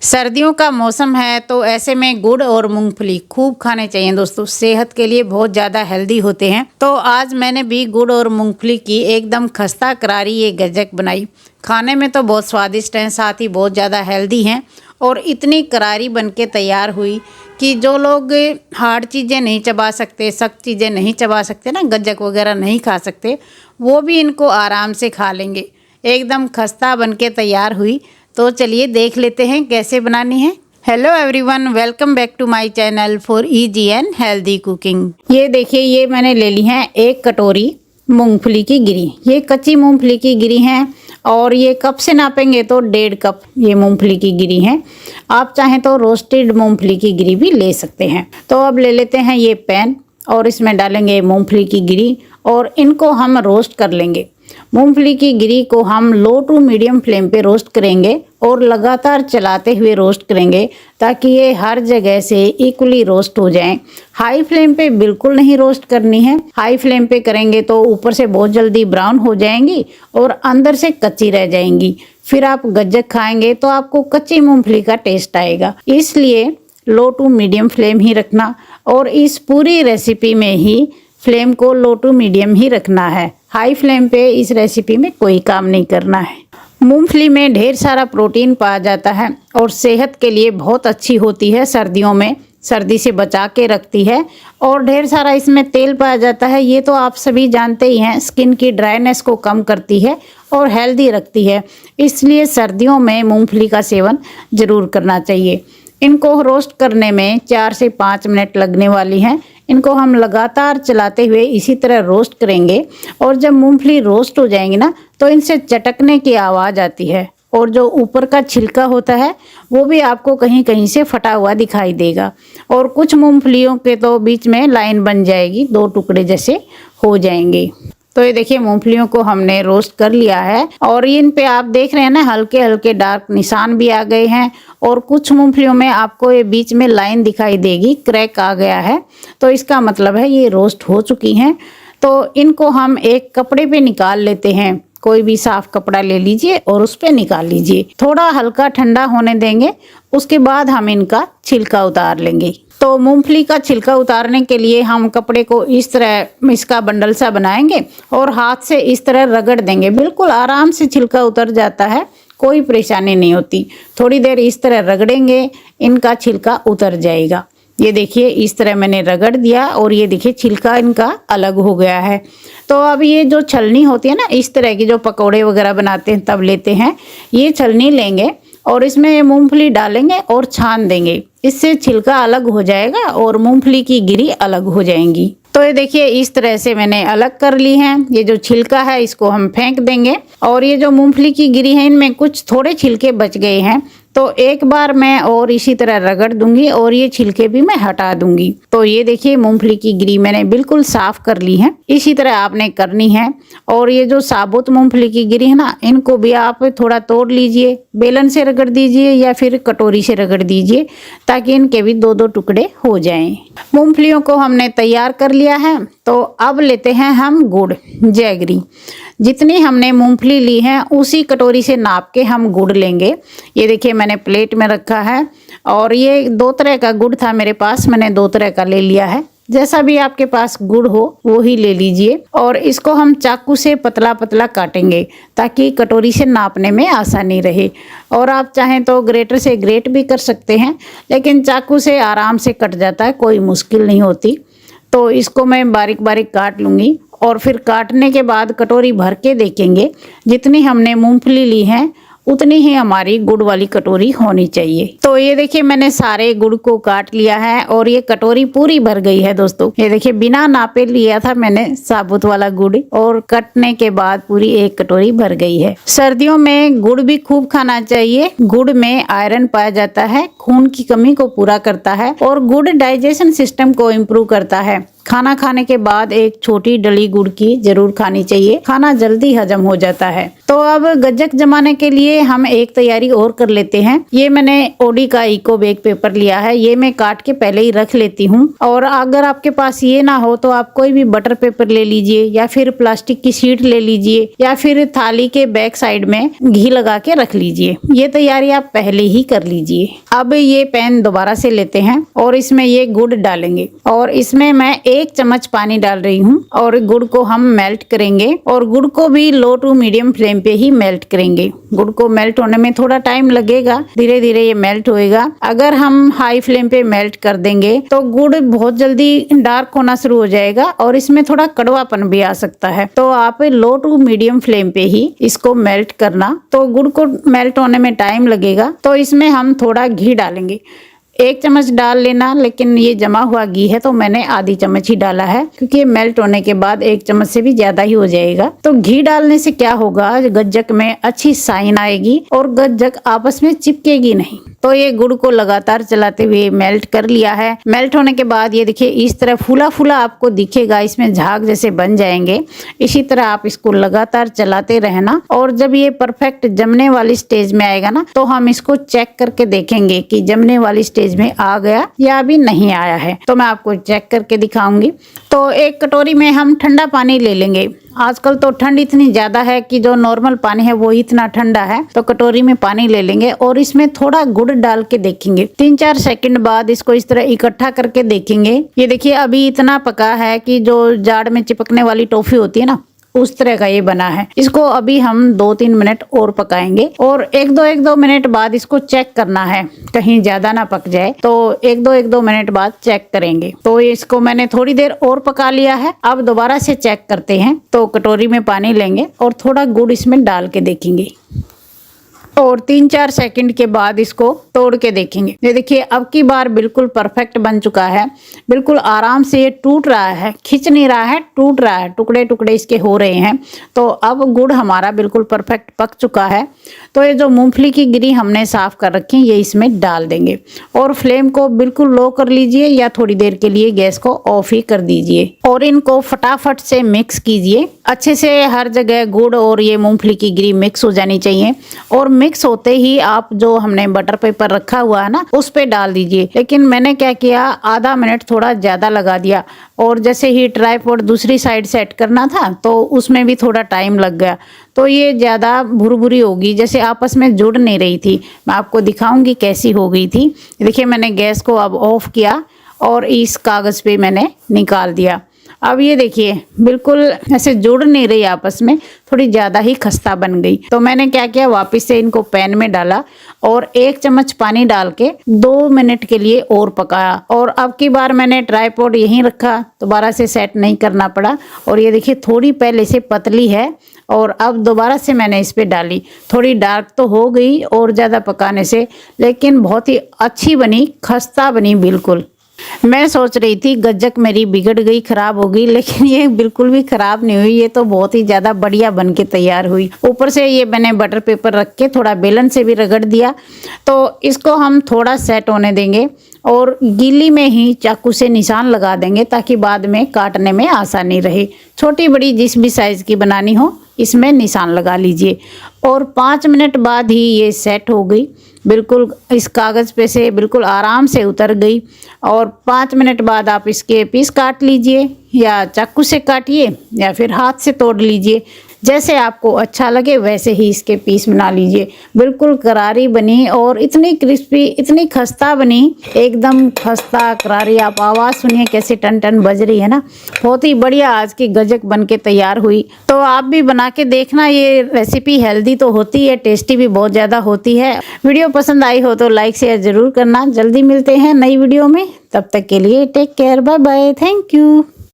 सर्दियों का मौसम है तो ऐसे में गुड़ और मूंगफली खूब खाने चाहिए दोस्तों। सेहत के लिए बहुत ज़्यादा हेल्दी होते हैं। तो आज मैंने भी गुड़ और मूंगफली की एकदम खस्ता करारी ये गज्जक बनाई। खाने में तो बहुत स्वादिष्ट हैं, साथ ही बहुत ज़्यादा हेल्दी हैं और इतनी करारी बनके तैयार हुई कि जो लोग हार्ड चीज़ें नहीं चबा सकते, सख्त चीज़ें नहीं चबा सकते ना, गज्जक वगैरह नहीं खा सकते, वो भी इनको आराम से खा लेंगे। एकदम खस्ता बनके तैयार हुई। तो चलिए देख लेते हैं कैसे बनानी है। Hello everyone, welcome back to my channel for easy and healthy cooking. ये देखिए, ये मैंने ले ली है 1 कटोरी मूंगफली की गिरी। ये कच्ची मूंगफली की गिरी है और ये कप से नापेंगे तो 1.5 कप ये मूंगफली की गिरी है। आप चाहें तो रोस्टेड मूंगफली की गिरी भी ले सकते हैं। तो अब ले लेते हैं ये पैन और इसमें डालेंगे मूंगफली की गिरी और इनको हम रोस्ट कर लेंगे। मूंगफली की गिरी को हम लो टू मीडियम फ्लेम पे रोस्ट करेंगे और लगातार चलाते हुए रोस्ट करेंगे ताकि ये हर जगह से इक्वली रोस्ट हो जाएं। हाई फ्लेम पे बिल्कुल नहीं रोस्ट करनी है। हाई फ्लेम पे करेंगे तो ऊपर से बहुत जल्दी ब्राउन हो जाएंगी और अंदर से कच्ची रह जाएंगी। फिर आप गज्जक खाएंगे तो आपको कच्ची मूंगफली का टेस्ट आएगा। इसलिए लो टू मीडियम फ्लेम ही रखना और इस पूरी रेसिपी में ही फ्लेम को लो टू मीडियम ही रखना है। हाई फ्लेम पे इस रेसिपी में कोई काम नहीं करना है। मूंगफली में ढेर सारा प्रोटीन पाया जाता है और सेहत के लिए बहुत अच्छी होती है। सर्दियों में सर्दी से बचा के रखती है और ढेर सारा इसमें तेल पाया जाता है। ये तो आप सभी जानते ही हैं, स्किन की ड्राइनेस को कम करती है और हेल्दी रखती है। इसलिए सर्दियों में मूंगफली का सेवन ज़रूर करना चाहिए। इनको रोस्ट करने में 4 से 5 मिनट लगने वाली हैं। इनको हम लगातार चलाते हुए इसी तरह रोस्ट करेंगे और जब मूंगफली रोस्ट हो जाएंगी ना तो इनसे चटकने की आवाज़ आती है और जो ऊपर का छिलका होता है वो भी आपको कहीं कहीं से फटा हुआ दिखाई देगा और कुछ मूंगफलियों के तो बीच में लाइन बन जाएगी, 2 टुकड़े जैसे हो जाएंगे। तो ये देखिए, मूंगफलियों को हमने रोस्ट कर लिया है और इन पे आप देख रहे हैं ना, हल्के हल्के डार्क निशान भी आ गए हैं और कुछ मूंगफलियों में आपको ये बीच में लाइन दिखाई देगी, क्रैक आ गया है। तो इसका मतलब है ये रोस्ट हो चुकी हैं। तो इनको हम एक कपड़े पे निकाल लेते हैं। कोई भी साफ कपड़ा ले लीजिए और उस पे निकाल लीजिए। थोड़ा हल्का ठंडा होने देंगे, उसके बाद हम इनका छिलका उतार लेंगे। तो मूंगफली का छिलका उतारने के लिए हम कपड़े को इस तरह इसका बंडल सा बनाएंगे और हाथ से इस तरह रगड़ देंगे। बिल्कुल आराम से छिलका उतर जाता है, कोई परेशानी नहीं होती। थोड़ी देर इस तरह रगड़ेंगे, इनका छिलका उतर जाएगा। ये देखिए, इस तरह मैंने रगड़ दिया और ये देखिए छिलका इनका अलग हो गया है। तो अब ये जो छलनी होती है ना, इस तरह की जो पकौड़े वगैरह बनाते हैं तब लेते हैं, ये छलनी लेंगे और इसमें ये मूंगफली डालेंगे और छान देंगे। इससे छिलका अलग हो जाएगा और मूंगफली की गिरी अलग हो जाएंगी। तो ये देखिए, इस तरह से मैंने अलग कर ली है। ये जो छिलका है इसको हम फेंक देंगे और ये जो मूंगफली की गिरी है इनमें कुछ थोड़े छिलके बच गए हैं, तो एक बार मैं और इसी तरह रगड़ दूंगी और ये छिलके भी मैं हटा दूंगी। तो ये देखिए, मूंगफली की गिरी मैंने बिल्कुल साफ कर ली है। इसी तरह आपने करनी है। और ये जो साबुत मूंगफली की गिरी है ना, इनको भी आप थोड़ा तोड़ लीजिए, बेलन से रगड़ दीजिए या फिर कटोरी से रगड़ दीजिए ताकि इनके भी 2-2 टुकड़े हो जाएं। मूंगफलियों को हमने तैयार कर लिया है। तो अब लेते हैं हम गुड़, जैगरी। जितनी हमने मूंगफली ली है उसी कटोरी से नाप के हम गुड़ लेंगे। ये देखिए, मैंने प्लेट में रखा है और ये 2 तरह का गुड़ था मेरे पास, मैंने 2 तरह का ले लिया है। जैसा भी आपके पास गुड़ हो वो ही ले लीजिए और इसको हम चाकू से पतला पतला काटेंगे ताकि कटोरी से नापने में आसानी रहे। और आप चाहें तो ग्रेटर से ग्रेट भी कर सकते हैं, लेकिन चाकू से आराम से कट जाता है, कोई मुश्किल नहीं होती। तो इसको मैं बारीक बारीक काट लूँगी और फिर काटने के बाद कटोरी भर के देखेंगे। जितनी हमने मूंगफली ली है उतनी ही हमारी गुड़ वाली कटोरी होनी चाहिए। तो ये देखिए, मैंने सारे गुड़ को काट लिया है और ये कटोरी पूरी भर गई है दोस्तों। ये देखिए, बिना नापे लिया था मैंने साबुत वाला गुड़ और कटने के बाद पूरी 1 कटोरी भर गई है। सर्दियों में गुड़ भी खूब खाना चाहिए। गुड़ में आयरन पाया जाता है, खून की कमी को पूरा करता है और गुड़ डाइजेशन सिस्टम को इम्प्रूव करता है खाना खाने के बाद एक छोटी डली गुड़ की जरूर खानी चाहिए, खाना जल्दी हजम हो जाता है। तो अब गज्जक जमाने के लिए हम एक तैयारी और कर लेते हैं। ये मैंने ओडी का इको बेक पेपर लिया है, ये मैं काट के पहले ही रख लेती हूँ। और अगर आपके पास ये ना हो तो आप कोई भी बटर पेपर ले लीजिए या फिर प्लास्टिक की शीट ले लीजिए या फिर थाली के बैक साइड में घी लगा के रख लीजिए। ये तैयारी आप पहले ही कर लीजिए। अब ये पैन दोबारा से लेते हैं और इसमें ये गुड़ डालेंगे और इसमें मैं 1 चम्मच पानी डाल रही हूँ और गुड़ को हम मेल्ट करेंगे और गुड़ को भी लो टू मीडियम फ्लेम पे ही मेल्ट करेंगे। गुड़ को मेल्ट होने में थोड़ा टाइम लगेगा, धीरे धीरे ये मेल्ट होएगा। अगर हम हाई फ्लेम पे मेल्ट कर देंगे तो गुड़ बहुत जल्दी डार्क होना शुरू हो जाएगा और इसमें थोड़ा कड़वापन भी आ सकता है। तो आप लो टू मीडियम फ्लेम पे ही इसको मेल्ट करना। तो गुड़ को मेल्ट होने में टाइम लगेगा, तो इसमें हम थोड़ा घी डालेंगे। 1 चम्मच डाल लेना, लेकिन ये जमा हुआ घी है तो मैंने आधी चम्मच ही डाला है, क्योंकि ये मेल्ट होने के बाद 1 चम्मच से भी ज्यादा ही हो जाएगा। तो घी डालने से क्या होगा, गज्जक में अच्छी साइन आएगी और गज्जक आपस में चिपकेगी नहीं। तो ये गुड़ को लगातार चलाते हुए मेल्ट कर लिया है। मेल्ट होने के बाद ये देखिए इस तरह फूला फूला आपको दिखेगा, इसमें झाग जैसे बन जाएंगे। इसी तरह आप इसको लगातार चलाते रहना और जब ये परफेक्ट जमने वाली स्टेज में आएगा ना, तो हम इसको चेक करके देखेंगे कि जमने वाली स्टेज में आ गया या अभी नहीं आया है। तो मैं आपको चेक करके दिखाऊंगी। तो एक कटोरी में हम ठंडा पानी ले लेंगे। आजकल तो ठंड इतनी ज्यादा है कि जो नॉर्मल पानी है वो इतना ठंडा है। तो कटोरी में पानी ले लेंगे और इसमें थोड़ा गुड़ डाल के देखेंगे। 3-4 सेकंड बाद इसको इस तरह इकट्ठा करके देखेंगे। ये देखिए अभी इतना पका है कि जो जाड़ में चिपकने वाली टॉफी होती है ना, उस तरह का ये बना है। इसको अभी हम 2-3 मिनट और पकाएंगे और 1-2 मिनट बाद इसको चेक करना है, कहीं ज्यादा ना पक जाए। तो 1-2 मिनट बाद चेक करेंगे। तो इसको मैंने थोड़ी देर और पका लिया है। अब दोबारा से चेक करते हैं। तो कटोरी में पानी लेंगे और थोड़ा गुड़ इसमें डाल के देखेंगे और 3-4 सेकंड के बाद इसको तोड़ के देखेंगे। ये देखिए अब की बार बिल्कुल परफेक्ट बन चुका है। बिल्कुल आराम से ये टूट रहा है, खिंच नहीं रहा है, टूट रहा है, टुकड़े टुकड़े इसके हो रहे हैं। तो अब गुड़ हमारा बिल्कुल परफेक्ट पक चुका है। तो ये जो मूंगफली की गिरी हमने साफ कर रखी है ये इसमें डाल देंगे और फ्लेम को बिल्कुल लो कर लीजिए या थोड़ी देर के लिए गैस को ऑफ ही कर दीजिए और इनको फटाफट से मिक्स कीजिए। अच्छे से हर जगह गुड़ और ये मूंगफली की गिरी मिक्स हो जानी चाहिए और मिक्स होते ही आप जो हमने बटर पेपर रखा हुआ है ना, उस पे डाल दीजिए। लेकिन मैंने क्या किया, आधा मिनट थोड़ा ज्यादा लगा दिया और जैसे ही ट्राइपॉड दूसरी साइड सेट करना था तो उसमें भी थोड़ा टाइम लग गया। तो ये ज्यादा भुरभुरी होगी, जैसे आपस में जुड़ नहीं रही थी। मैं आपको दिखाऊंगी कैसी हो गई थी। देखिए मैंने गैस को अब ऑफ किया और इस कागज पे मैंने निकाल दिया। अब ये देखिए बिल्कुल ऐसे जुड़ नहीं रही आपस में, थोड़ी ज़्यादा ही खस्ता बन गई। तो मैंने क्या किया, वापस से इनको पैन में डाला और 1 चम्मच पानी डाल के 2 मिनट के लिए और पकाया। और अब की बार मैंने ट्राइपॉड यहीं रखा, दोबारा से सेट नहीं करना पड़ा। और ये देखिए थोड़ी पहले से पतली है और अब दोबारा से मैंने इस पे डाली। थोड़ी डार्क तो हो गई और ज़्यादा पकाने से, लेकिन बहुत ही अच्छी बनी, खस्ता बनी बिल्कुल। मैं सोच रही थी गज्जक मेरी बिगड़ गई, खराब हो गई, लेकिन ये बिल्कुल भी खराब नहीं हुई। ये तो बहुत ही ज्यादा बढ़िया बन के तैयार हुई। ऊपर से ये मैंने बटर पेपर रख के थोड़ा बेलन से भी रगड़ दिया। तो इसको हम थोड़ा सेट होने देंगे और गीली में ही चाकू से निशान लगा देंगे ताकि बाद में काटने में आसानी रहे। छोटी बड़ी जिस भी साइज की बनानी हो इसमें निशान लगा लीजिए। और 5 मिनट बाद ही ये सेट हो गई, बिल्कुल इस कागज़ पे से बिल्कुल आराम से उतर गई। और 5 मिनट बाद आप इसके पीस काट लीजिए, या चाकू से काटिए या फिर हाथ से तोड़ लीजिए, जैसे आपको अच्छा लगे वैसे ही इसके पीस बना लीजिए। बिल्कुल करारी बनी और इतनी क्रिस्पी, इतनी खस्ता बनी, एकदम खस्ता करारी। आप आवाज़ सुनिए कैसे टन टन बज रही है ना। बहुत ही बढ़िया आज की गज्जक बन के तैयार हुई। तो आप भी बना के देखना। ये रेसिपी हेल्दी तो होती है, टेस्टी भी बहुत ज़्यादा होती है। वीडियो पसंद आई हो तो लाइक शेयर ज़रूर करना। जल्दी मिलते हैं नई वीडियो में, तब तक के लिए take care, bye bye, thank you.